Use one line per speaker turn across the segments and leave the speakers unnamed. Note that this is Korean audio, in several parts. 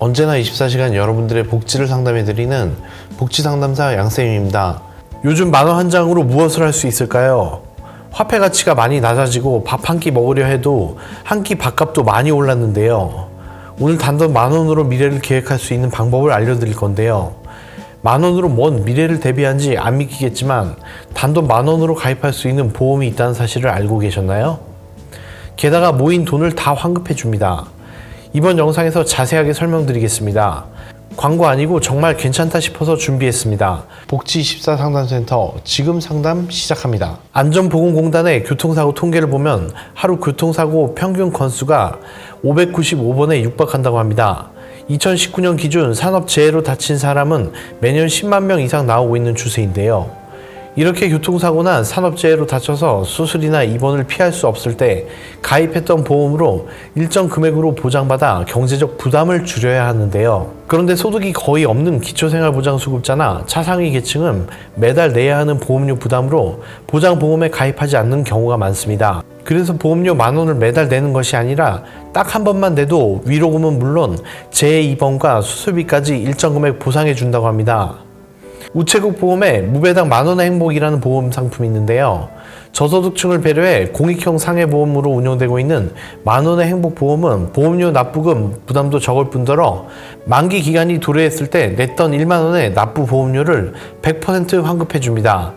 언제나 24시간 여러분들의 복지를 상담해드리는 복지상담사 양쌤입니다. 요즘 만원 한 장으로 무엇을 할 수 있을까요? 화폐 가치가 많이 낮아지고 밥 한 끼 먹으려 해도 한 끼 밥값도 많이 올랐는데요. 오늘 단돈 만원으로 미래를 계획할 수 있는 방법을 알려드릴 건데요. 만원으로 먼 미래를 대비한지 안 믿기겠지만 단돈 만원으로 가입할 수 있는 보험이 있다는 사실을 알고 계셨나요? 게다가 모인 돈을 다 환급해 줍니다. 이번 영상에서 자세하게 설명드리겠습니다. 광고 아니고 정말 괜찮다 싶어서 준비했습니다. 복지24 상담센터 지금 상담 시작합니다. 안전보건공단의 교통사고 통계를 보면 하루 교통사고 평균 건수가 595번에 육박한다고 합니다. 2019년 기준 산업재해로 다친 사람은 매년 10만 명 이상 나오고 있는 추세인데요. 이렇게 교통사고나 산업재해로 다쳐서 수술이나 입원을 피할 수 없을 때 가입했던 보험으로 일정 금액으로 보장받아 경제적 부담을 줄여야 하는데요. 그런데 소득이 거의 없는 기초생활보장수급자나 차상위 계층은 매달 내야 하는 보험료 부담으로 보장보험에 가입하지 않는 경우가 많습니다. 그래서 보험료 만원을 매달 내는 것이 아니라 딱 한 번만 내도 위로금은 물론 재입원과 수술비까지 일정 금액 보상해 준다고 합니다. 우체국 보험에 무배당 만원의 행복이라는 보험 상품이 있는데요. 저소득층을 배려해 공익형 상해보험으로 운영되고 있는 만원의 행복보험은 보험료 납부금 부담도 적을 뿐더러 만기 기간이 도래했을 때 냈던 1만원의 납부 보험료를 100% 환급해 줍니다.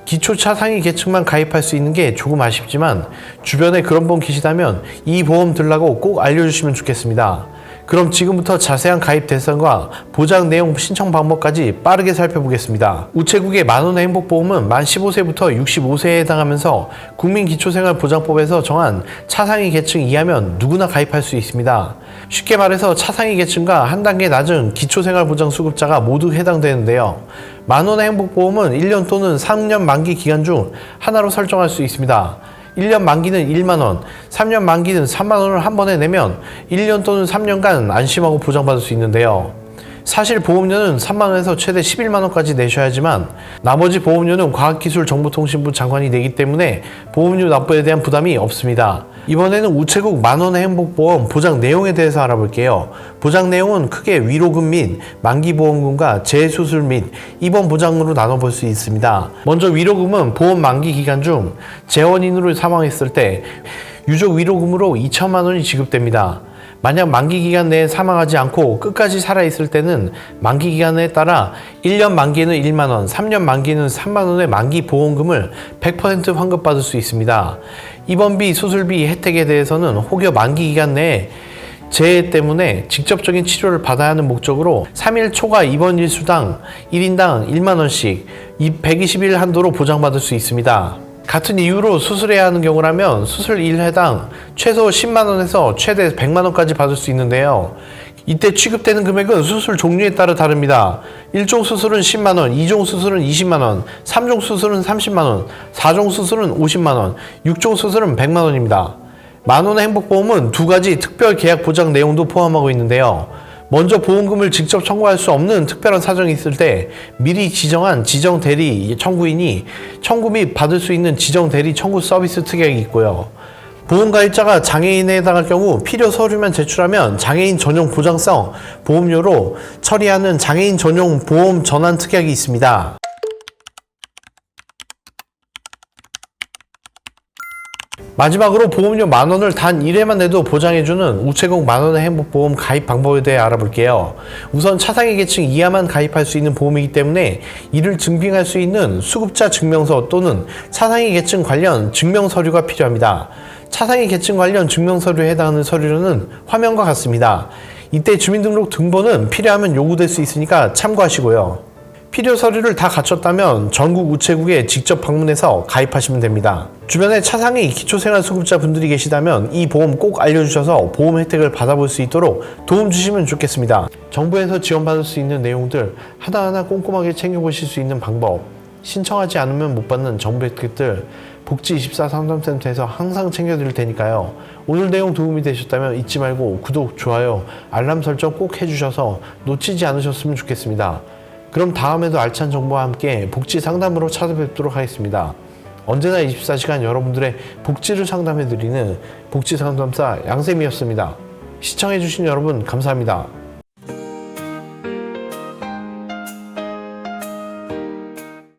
기초 차상위 계층만 가입할 수 있는 게 조금 아쉽지만 주변에 그런 분 계시다면 이 보험 들라고 꼭 알려주시면 좋겠습니다. 그럼 지금부터 자세한 가입 대상과 보장 내용 신청 방법까지 빠르게 살펴보겠습니다. 우체국의 만원의 행복보험은 만 15세부터 65세에 해당하면서 국민기초생활보장법에서 정한 차상위 계층 이하면 누구나 가입할 수 있습니다. 쉽게 말해서 차상위 계층과 한 단계 낮은 기초생활보장수급자가 모두 해당되는데요. 만원의 행복보험은 1년 또는 3년 만기 기간 중 하나로 설정할 수 있습니다. 1년 만기는 1만원, 3년 만기는 3만원을 한 번에 내면 1년 또는 3년간 안심하고 보장받을 수 있는데요. 사실 보험료는 3만원에서 최대 11만원까지 내셔야지만 나머지 보험료는 과학기술정보통신부 장관이 내기 때문에 보험료 납부에 대한 부담이 없습니다. 이번에는 우체국 만원의 행복보험 보장 내용에 대해서 알아볼게요. 보장 내용은 크게 위로금 및 만기보험금과 재수술 및 입원 보장으로 나눠볼 수 있습니다. 먼저 위로금은 보험 만기 기간 중 재원인으로 사망했을 때 유족 위로금으로 2천만원이 지급됩니다. 만약 만기 기간 내에 사망하지 않고 끝까지 살아있을 때는 만기 기간에 따라 1년 만기는 1만원, 3년 만기는 3만원의 만기 보험금을 100% 환급받을 수 있습니다. 입원비, 수술비 혜택에 대해서는 혹여 만기 기간 내에 재해 때문에 직접적인 치료를 받아야 하는 목적으로 3일 초과 입원 일수당 1인당 1만원씩 120일 한도로 보장받을 수 있습니다. 같은 이유로 수술해야 하는 경우라면 수술 1회당 최소 10만원에서 최대 100만원까지 받을 수 있는데요. 이때 취급되는 금액은 수술 종류에 따라 다릅니다. 1종 수술은 10만원, 2종 수술은 20만원, 3종 수술은 30만원, 4종 수술은 50만원, 6종 수술은 100만원입니다. 만원의 행복보험은 두 가지 특별 계약 보장 내용도 포함하고 있는데요. 먼저 보험금을 직접 청구할 수 없는 특별한 사정이 있을 때 미리 지정한 지정 대리 청구인이 청구 및 받을 수 있는 지정 대리 청구 서비스 특약이 있고요. 보험가입자가 장애인에 해당할 경우 필요 서류만 제출하면 장애인 전용 보장성 보험료로 처리하는 장애인 전용 보험 전환 특약이 있습니다. 마지막으로 보험료 만원을 단 1회만 내도 보장해주는 우체국 만원의 행복보험 가입 방법에 대해 알아볼게요. 우선 차상위 계층 이하만 가입할 수 있는 보험이기 때문에 이를 증빙할 수 있는 수급자 증명서 또는 차상위 계층 관련 증명서류가 필요합니다. 차상위 계층 관련 증명서류에 해당하는 서류는 화면과 같습니다. 이때 주민등록 등본은 필요하면 요구될 수 있으니까 참고하시고요. 필요 서류를 다 갖췄다면 전국 우체국에 직접 방문해서 가입하시면 됩니다. 주변에 차상위 기초생활수급자 분들이 계시다면 이 보험 꼭 알려주셔서 보험 혜택을 받아볼 수 있도록 도움 주시면 좋겠습니다. 정부에서 지원받을 수 있는 내용들 하나하나 꼼꼼하게 챙겨보실 수 있는 방법, 신청하지 않으면 못 받는 정부 혜택들 복지24 상담센터에서 항상 챙겨드릴 테니까요. 오늘 내용 도움이 되셨다면 잊지 말고 구독, 좋아요, 알람 설정 꼭 해주셔서 놓치지 않으셨으면 좋겠습니다. 그럼 다음에도 알찬 정보와 함께 복지 상담으로 찾아뵙도록 하겠습니다. 언제나 24시간 여러분들의 복지를 상담해드리는 복지 상담사 양쌤이었습니다. 시청해주신 여러분 감사합니다.